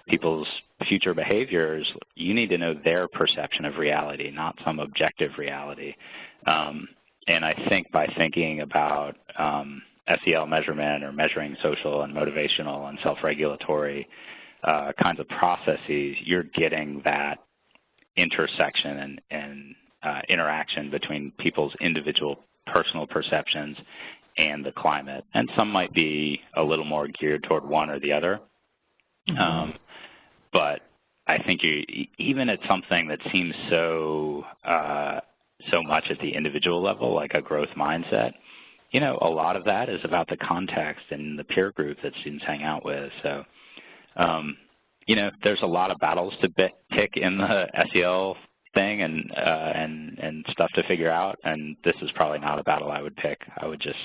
people's future behaviors, you need to know their perception of reality, not some objective reality. And I think by thinking about SEL measurement or measuring social and motivational and self-regulatory kinds of processes, you're getting that intersection and interaction between people's individual personal perceptions and the climate. And some might be a little more geared toward one or the other. Mm-hmm. But I think even at something that seems so much at the individual level, like a growth mindset, a lot of that is about the context and the peer group that students hang out with. So, there's a lot of battles to pick in the SEL thing and stuff to figure out, and this is probably not a battle I would pick. I would just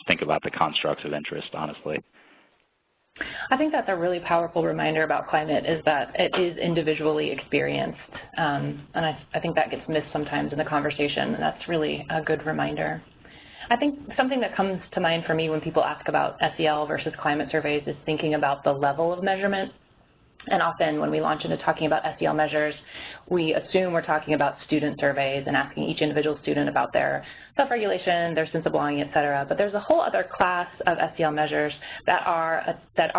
think about the constructs of interest, honestly. I think that's a really powerful reminder about climate, is that it is individually experienced, and I think that gets missed sometimes in the conversation, and that's really a good reminder. I think something that comes to mind for me when people ask about SEL versus climate surveys is thinking about the level of measurement. And often when we launch into talking about SEL measures, we assume we're talking about student surveys and asking each individual student about their self-regulation, their sense of belonging, et cetera. But there's a whole other class of SEL measures that are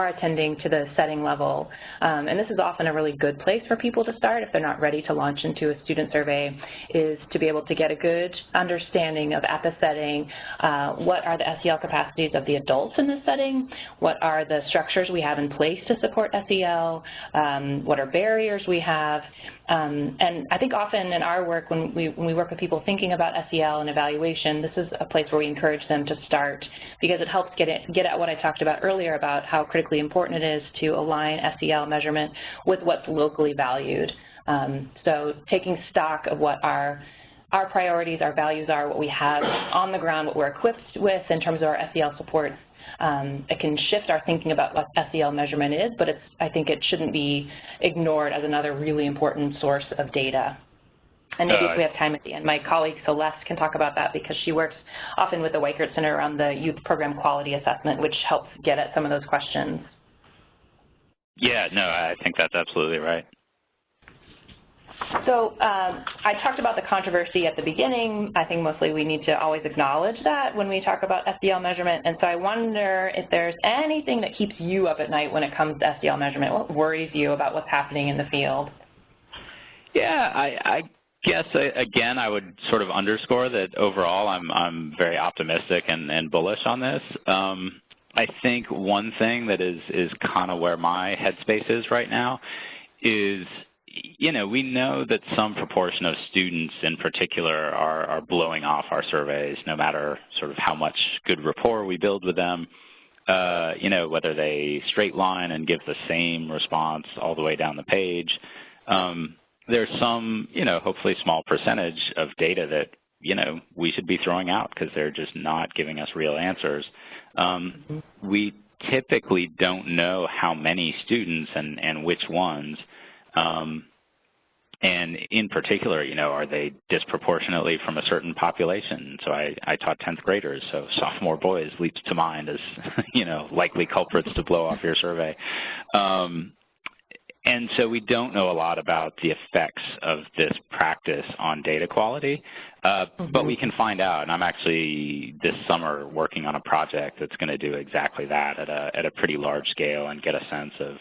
attending to the setting level. And this is often a really good place for people to start if they're not ready to launch into a student survey, is to be able to get a good understanding of, at the setting, what are the SEL capacities of the adults in this setting, what are the structures we have in place to support SEL, what are barriers we have. And I think often in our work, when we work with people thinking about SEL and evaluation, this is a place where we encourage them to start, because it helps get at what I talked about earlier about how critically important it is to align SEL measurement with what's locally valued. So taking stock of what our priorities, our values are, what we have on the ground, what we're equipped with in terms of our SEL support. It can shift our thinking about what SEL measurement is, but I think it shouldn't be ignored as another really important source of data. And maybe if we have time at the end, my colleague Celeste can talk about that, because she works often with the Weichert Center around the youth program quality assessment, which helps get at some of those questions. Yeah, no, I think that's absolutely right. So I talked about the controversy at the beginning. I think mostly we need to always acknowledge that when we talk about SEL measurement. And so I wonder if there's anything that keeps you up at night when it comes to SEL measurement. What worries you about what's happening in the field? Yeah, I guess, again, I would sort of underscore that overall I'm very optimistic and bullish on this. I think one thing that is kind of where my headspace is right now is, we know that some proportion of students in particular are blowing off our surveys, no matter sort of how much good rapport we build with them, whether they straight line and give the same response all the way down the page. There's some, hopefully small percentage of data that, we should be throwing out because they're just not giving us real answers. We typically don't know how many students and which ones. And in particular, are they disproportionately from a certain population? So I taught 10th graders, so sophomore boys leaps to mind as, likely culprits to blow off your survey. And so we don't know a lot about the effects of this practice on data quality, but we can find out. And I'm actually this summer working on a project that's going to do exactly that at a pretty large scale and get a sense of,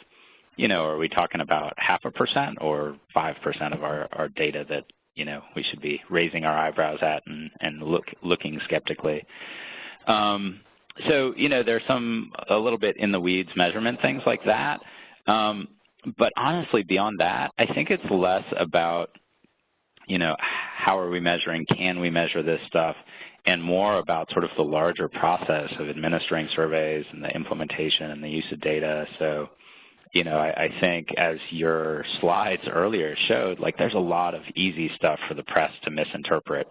you know, are we talking about 0.5% or 5% of our data that, you know, we should be raising our eyebrows at and looking skeptically. So, you know, there's a little bit in the weeds measurement things like that. But honestly, beyond that, I think it's less about, you know, how are we measuring, can we measure this stuff, and more about sort of the larger process of administering surveys and the implementation and the use of data. So, you know, I think as your slides earlier showed, like there's a lot of easy stuff for the press to misinterpret.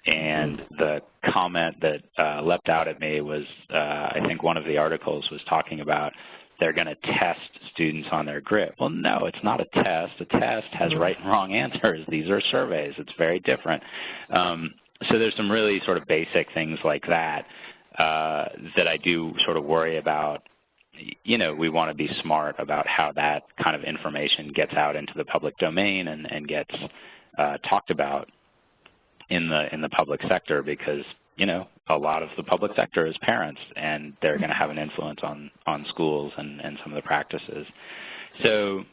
And the comment that leapt out at me was, I think one of the articles was talking about they're going to test students on their grit. Well, no, it's not a test. A test has right and wrong answers. These are surveys. It's very different. So there's some really sort of basic things like that that I do sort of worry about. You know, we want to be smart about how that kind of information gets out into the public domain and gets talked about in the public sector, because, you know, a lot of the public sector is parents, and they're going to have an influence on schools and some of the practices. So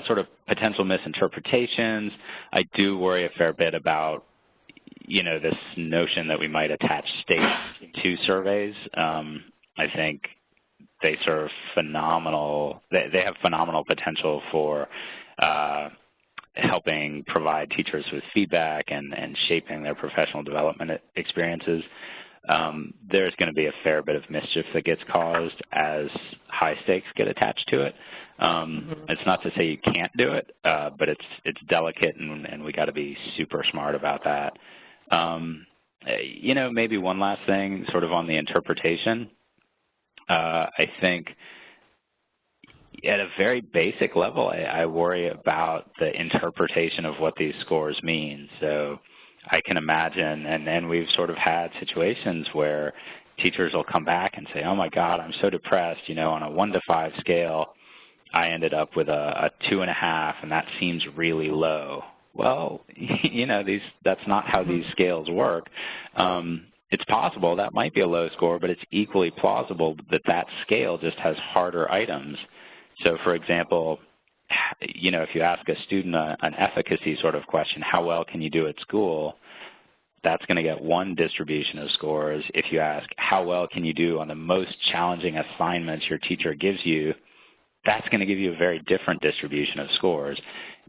sort of potential misinterpretations, I do worry a fair bit about, you know, this notion that we might attach stakes to surveys. I think they serve phenomenal, they have phenomenal potential for helping provide teachers with feedback and shaping their professional development experiences. There's going to be a fair bit of mischief that gets caused as high stakes get attached to it. It's not to say you can't do it, but it's delicate, and we got to be super smart about that. You know, maybe one last thing sort of on the interpretation. I think at a very basic level, I worry about the interpretation of what these scores mean. So I can imagine, and we've sort of had situations where teachers will come back and say, oh my God, I'm so depressed, you know, on a 1 to 5 scale, I ended up with a 2.5, and that seems really low. Well, you know, that's not how these scales work. It's possible that might be a low score, but it's equally plausible that that scale just has harder items. So, for example, you know, if you ask a student an efficacy sort of question, how well can you do at school, that's going to get one distribution of scores. If you ask, how well can you do on the most challenging assignments your teacher gives you, that's going to give you a very different distribution of scores.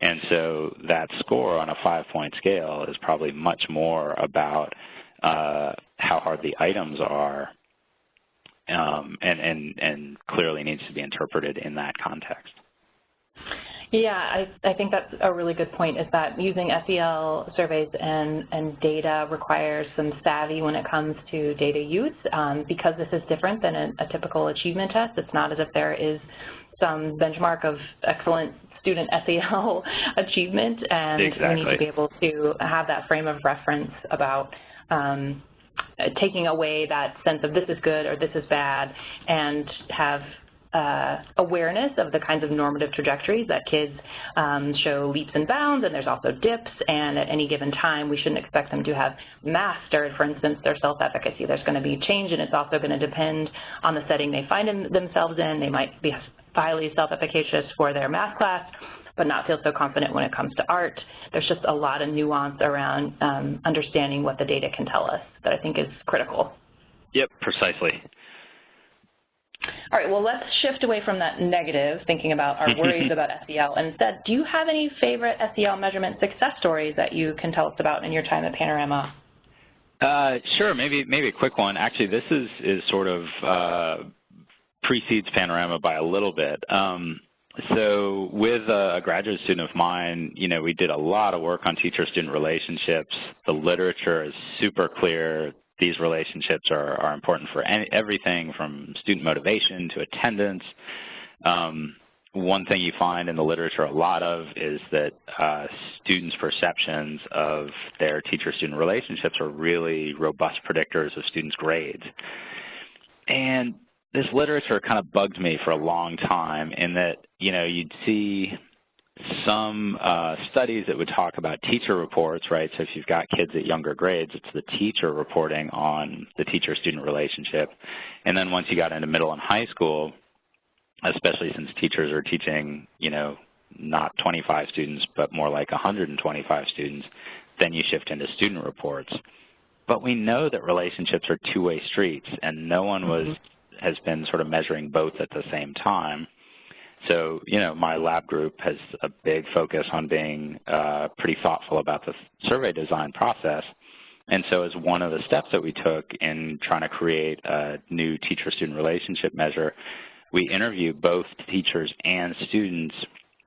And so that score on a 5-point scale is probably much more about how hard the items are, and clearly needs to be interpreted in that context. Yeah, I think that's a really good point, is that using SEL surveys and data requires some savvy when it comes to data use. Because this is different than a typical achievement test, it's not as if there is some benchmark of excellent student SEL achievement, and we need to be able to have that frame of reference about taking away that sense of this is good or this is bad, and have awareness of the kinds of normative trajectories that kids show leaps and bounds, and there's also dips, and at any given time we shouldn't expect them to have mastered, for instance, their self-efficacy. There's going to be change, and it's also going to depend on the setting they find themselves in. They might be highly self-efficacious for their math class, but not feel so confident when it comes to art. There's just a lot of nuance around understanding what the data can tell us that I think is critical. Yep, precisely. All right, well, let's shift away from that negative, thinking about our worries about SEL. Instead, do you have any favorite SEL measurement success stories that you can tell us about in your time at Panorama? Sure, maybe a quick one. Actually, this is sort of precedes Panorama by a little bit. So with a graduate student of mine, you know, we did a lot of work on teacher-student relationships. The literature is super clear. These relationships are important for everything from student motivation to attendance. One thing you find in the literature a lot of is that students' perceptions of their teacher-student relationships are really robust predictors of students' grades. And this literature kind of bugged me for a long time in that, you'd see some studies that would talk about teacher reports, right? So if you've got kids at younger grades, it's the teacher reporting on the teacher-student relationship. And then once you got into middle and high school, especially since teachers are teaching, not 25 students, but more like 125 students, then you shift into student reports. But we know that relationships are two-way streets, and no one has been sort of measuring both at the same time. So, my lab group has a big focus on being pretty thoughtful about the survey design process. And so as one of the steps that we took in trying to create a new teacher-student relationship measure, we interview both teachers and students,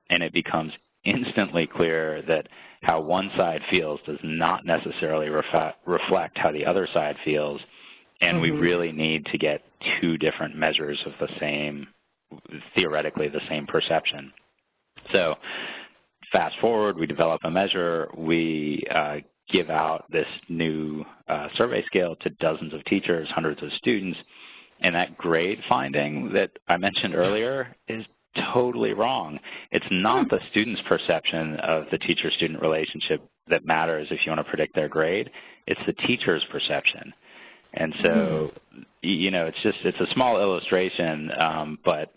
and it becomes instantly clear that how one side feels does not necessarily reflect how the other side feels, and we really need to get two different measures of the same, theoretically the same perception. So fast forward, we develop a measure, we give out this new survey scale to dozens of teachers, hundreds of students, and that grade finding that I mentioned earlier is totally wrong. It's not the student's perception of the teacher-student relationship that matters if you want to predict their grade. It's the teacher's perception. And so, it's a small illustration, but,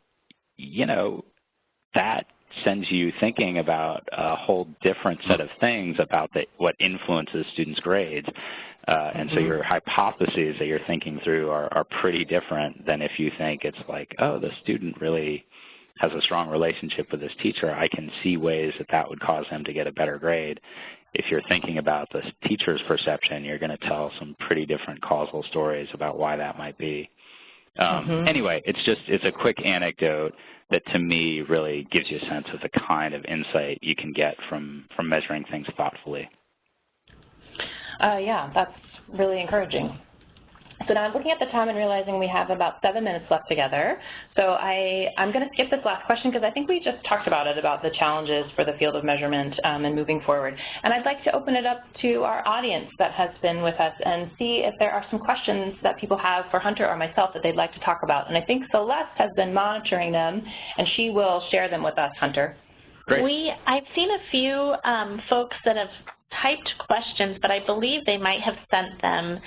that sends you thinking about a whole different set of things about what influences students' grades. And so your hypotheses that you're thinking through are pretty different than if you think it's like, oh, the student really has a strong relationship with this teacher. I can see ways that would cause them to get a better grade. If you're thinking about the teacher's perception, you're going to tell some pretty different causal stories about why that might be. Anyway, it's a quick anecdote that to me really gives you a sense of the kind of insight you can get from measuring things thoughtfully. Yeah, that's really encouraging. So now I'm looking at the time and realizing we have about 7 minutes left together. So I'm going to skip this last question because I think we just talked about it, about the challenges for the field of measurement and moving forward. And I'd like to open it up to our audience that has been with us and see if there are some questions that people have for Hunter or myself that they'd like to talk about. And I think Celeste has been monitoring them, and she will share them with us, Hunter. Great. I've seen a few folks that have typed questions, but I believe they might have sent them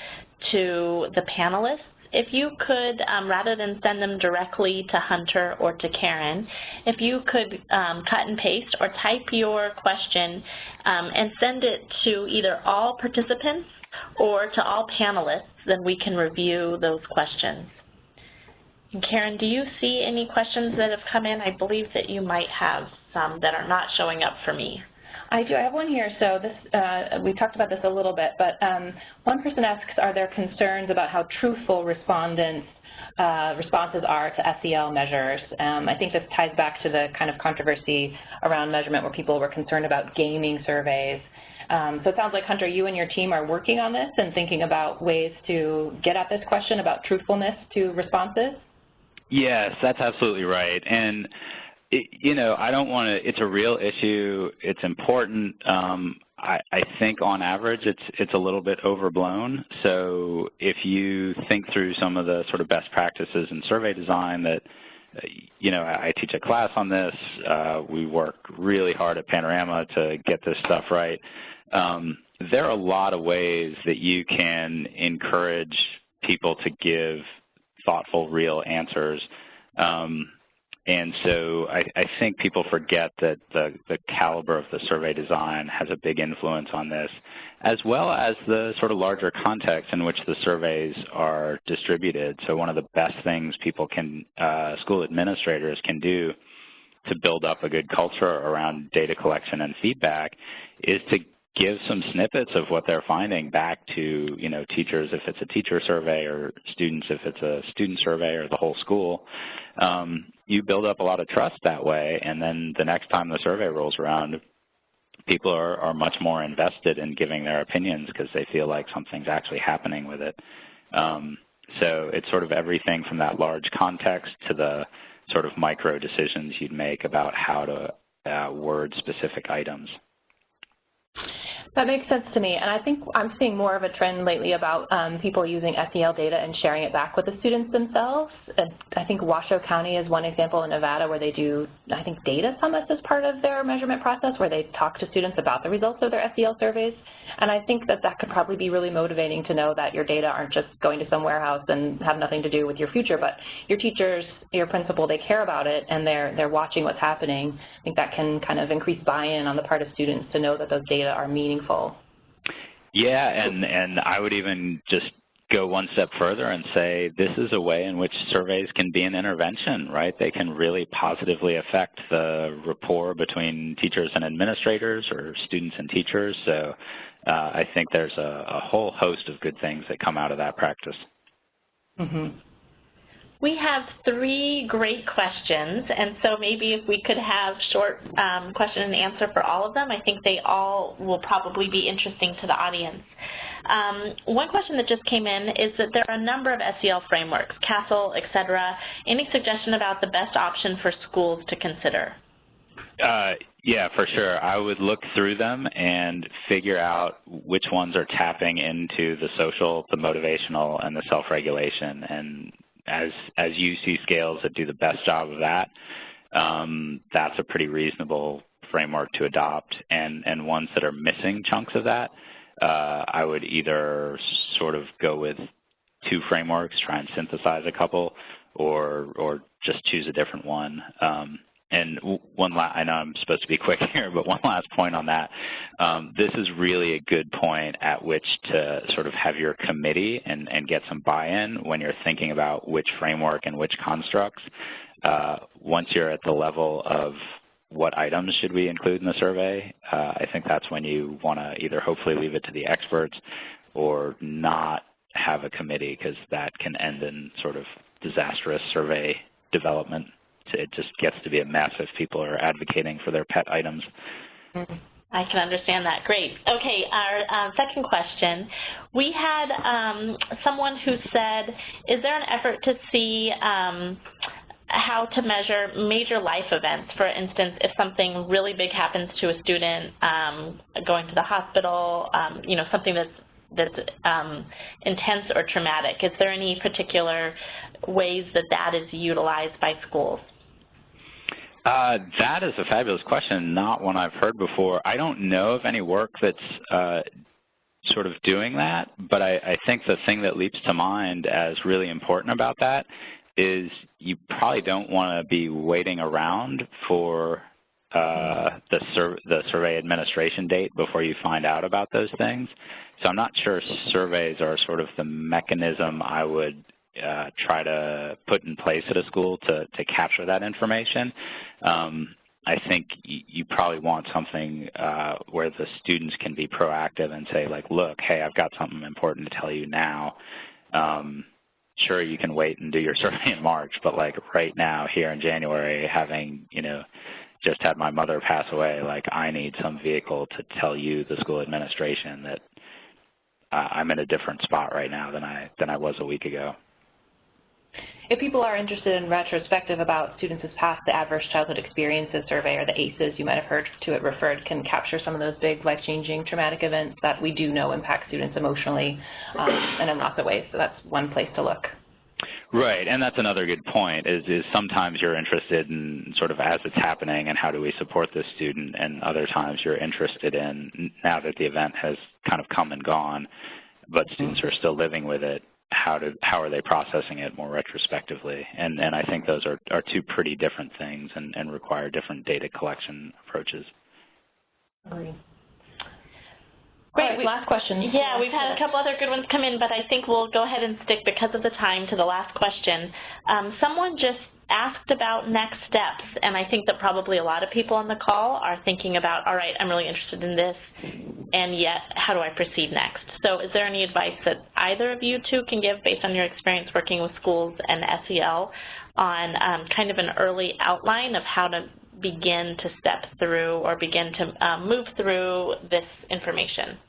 to the panelists. If you could, rather than send them directly to Hunter or to Karen, if you could cut and paste or type your question and send it to either all participants or to all panelists, then we can review those questions. And Karen, do you see any questions that have come in? I believe that you might have some that are not showing up for me. I do. I have one here. So this, we talked about this a little bit, but one person asks, are there concerns about how truthful responses are to SEL measures? I think this ties back to the kind of controversy around measurement where people were concerned about gaming surveys. So it sounds like, Hunter, you and your team are working on this and thinking about ways to get at this question about truthfulness to responses? Yes, that's absolutely right. And I don't want to, it's a real issue. It's important. I think on average it's a little bit overblown. So if you think through some of the sort of best practices in survey design that, I teach a class on this. We work really hard at Panorama to get this stuff right. There are a lot of ways that you can encourage people to give thoughtful, real answers. And so I think people forget that the caliber of the survey design has a big influence on this, as well as the sort of larger context in which the surveys are distributed. So one of the best things people can, school administrators can do to build up a good culture around data collection and feedback is to give some snippets of what they're finding back to, teachers if it's a teacher survey, or students if it's a student survey, or the whole school. You build up a lot of trust that way, and then the next time the survey rolls around, people are much more invested in giving their opinions because they feel like something's actually happening with it. So it's sort of everything from that large context to the sort of micro decisions you'd make about how to word specific items. That makes sense to me, and I think I'm seeing more of a trend lately about people using SEL data and sharing it back with the students themselves. I think Washoe County is one example in Nevada where they do, I think, data summits as part of their measurement process where they talk to students about the results of their SEL surveys, and I think that that could probably be really motivating to know that your data aren't just going to some warehouse and have nothing to do with your future, but your teachers, your principal, they care about it and they're watching what's happening. I think that can kind of increase buy-in on the part of students to know that those data are meaningful. Yeah, and I would even just go one step further and say this is a way in which surveys can be an intervention, right? They can really positively affect the rapport between teachers and administrators or students and teachers. So I think there's a whole host of good things that come out of that practice. Mm-hmm. We have 3 great questions, and so maybe if we could have short question and answer for all of them, I think they all will probably be interesting to the audience. One question that just came in is that there are a number of SEL frameworks, CASEL, et cetera. Any suggestion about the best option for schools to consider? Yeah, for sure. I would look through them and figure out which ones are tapping into the social, the motivational, and the self-regulation. And as you see scales that do the best job of that, that's a pretty reasonable framework to adopt. And ones that are missing chunks of that, I would either sort of go with 2 frameworks, try and synthesize a couple, or just choose a different one. And I know I'm supposed to be quick here, but one last point on that. This is really a good point at which to sort of have your committee and get some buy-in when you're thinking about which framework and which constructs. Once you're at the level of what items should we include in the survey, I think that's when you want to either hopefully leave it to the experts or not have a committee, because that can end in sort of disastrous survey development. It just gets to be a mess if people are advocating for their pet items. I can understand that. Great. Okay, our second question. We had someone who said, is there an effort to see how to measure major life events? For instance, if something really big happens to a student, going to the hospital, you know, something that's intense or traumatic. Is there any particular ways that that is utilized by schools? That is a fabulous question, not one I've heard before. I don't know of any work that's sort of doing that, but I think the thing that leaps to mind as really important about that is you probably don't want to be waiting around for the survey administration date before you find out about those things. So I'm not sure surveys are sort of the mechanism I would try to put in place at a school to capture that information. I think you probably want something where the students can be proactive and say, like, look, hey, I've got something important to tell you now. Sure, you can wait and do your survey in March, but like right now here in January, having, you know, just had my mother pass away, like I need some vehicle to tell you, the school administration, that I'm in a different spot right now than I was a week ago. If people are interested in retrospective about students' past, the Adverse Childhood Experiences Survey, or the ACEs, you might have heard to it referred, can capture some of those big life-changing traumatic events that we do know impact students emotionally and in lots of ways. So that's one place to look. Right, and that's another good point, is sometimes you're interested in sort of as it's happening and how do we support this student, and other times you're interested in, now that the event has kind of come and gone, but students are still living with it, how are they processing it more retrospectively? And I think those are 2 pretty different things and require different data collection approaches. Agreed. Great. Right, last question. Yeah, we've had a couple other good ones come in, but I think we'll go ahead and stick, because of the time, to the last question. Someone just asked about next steps, and I think that probably a lot of people on the call are thinking about, all right, I'm really interested in this, and yet how do I proceed next? So is there any advice that either of you 2 can give based on your experience working with schools and SEL on kind of an early outline of how to begin to step through or begin to move through this information?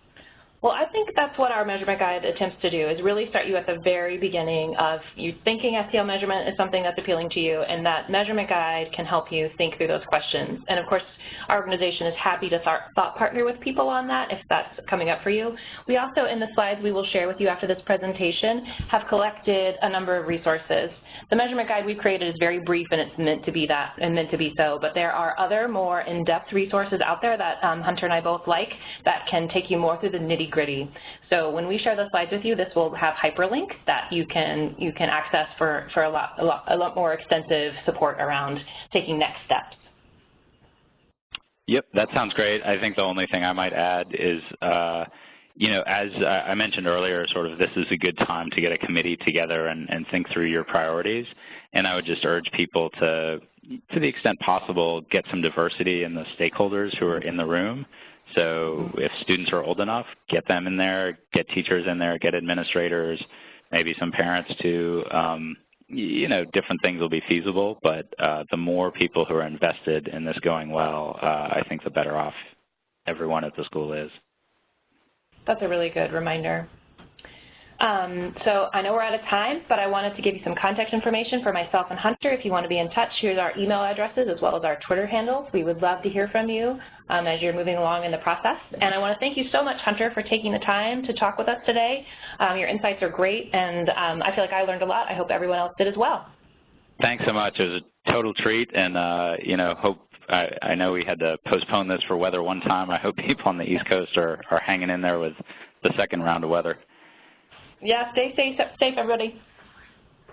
Well, I think that's what our measurement guide attempts to do, is really start you at the very beginning of you thinking SEL measurement is something that's appealing to you, and that measurement guide can help you think through those questions. And of course, our organization is happy to thought partner with people on that if that's coming up for you. We also, in the slides we will share with you after this presentation, have collected a number of resources. The measurement guide we've created is very brief, and it's meant to be that and meant to be so, but there are other more in-depth resources out there that Hunter and I both like that can take you more through the nitty-gritty. So when we share the slides with you, this will have hyperlink that you can access for a lot more extensive support around taking next steps. Yep, that sounds great. I think the only thing I might add is, you know, as I mentioned earlier, sort of this is a good time to get a committee together and think through your priorities. And I would just urge people to the extent possible, get some diversity in the stakeholders who are in the room. So if students are old enough, get them in there, get teachers in there, get administrators, maybe some parents too. You know, different things will be feasible, but the more people who are invested in this going well, I think the better off everyone at the school is. That's a really good reminder. So I know we're out of time, but I wanted to give you some contact information for myself and Hunter. If you want to be in touch, here's our email addresses as well as our Twitter handles. We would love to hear from you as you're moving along in the process. And I want to thank you so much, Hunter, for taking the time to talk with us today. Your insights are great, and I feel like I learned a lot. I hope everyone else did as well. Thanks so much. It was a total treat, and you know, I know we had to postpone this for weather one time. I hope people on the East Coast are hanging in there with the second round of weather. Yeah, stay safe everybody.